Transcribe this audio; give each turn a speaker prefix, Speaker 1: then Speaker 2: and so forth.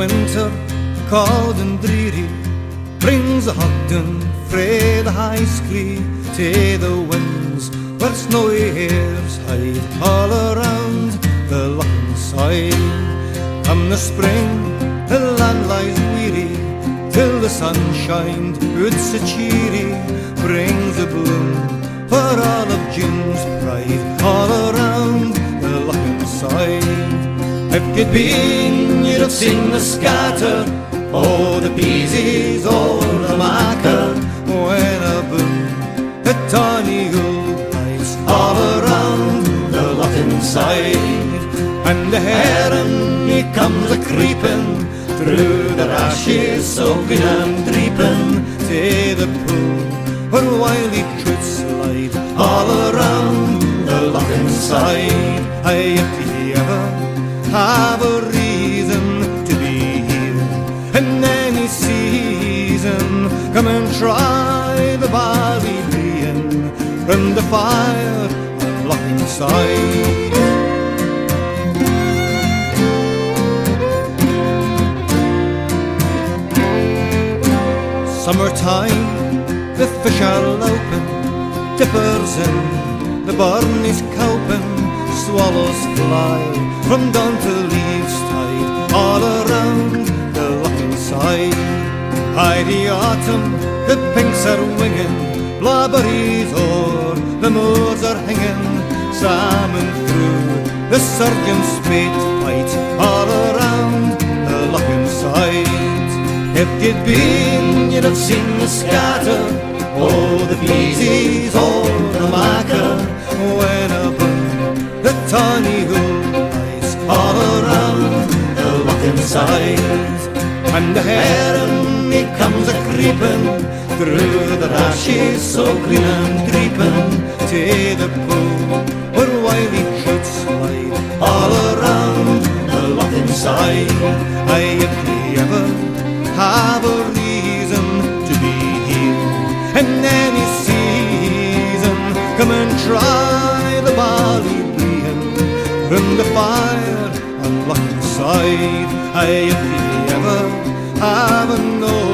Speaker 1: winter, cold and dreary, brings a hogden frae the high scree to the winds where snowy hairs hide all around the Lochlan side. Come the spring, the land lies weary, till the sunshine, it's so cheery, brings a bloom for all of June's pride all around the Lochlan side. If you'd been, you'd have seen the scatter, oh, the peasies o'er the macker, when a boom, the tawny gold lies all around the Lochlan side. And the heron, he comes a-creeping through the rashes, soaking and dreeping to the pool where wily trouts slide all around the Lochlan side. Aye, if you ever have a reason to be here in any season, come and try the Ballybrean from the fire of Lochlan side. Summertime, the fish are open, dippers in the burn is coping, swallows fly from dawn to leaves tide all around the Lochlan side. By the autumn, the pinks are winging, blackberries o'er the moors are hanging, salmon through the surgeon's spade fight all around the Lochlan side. If you'd been, you'd have seen the scatter, oh, the peasies o'er the macker, when a boom, the tawny gold lies all around the Lochlan side. And the heron, he comes a-creeping through the rashes, so green and dreeping to the pool where wily trouts slide all around the Lochlan side. Aye, if you ever have a reason to be here in any season, come and try the Ballybrean from the fire on Lochlan side. Aye, if you ever have a notion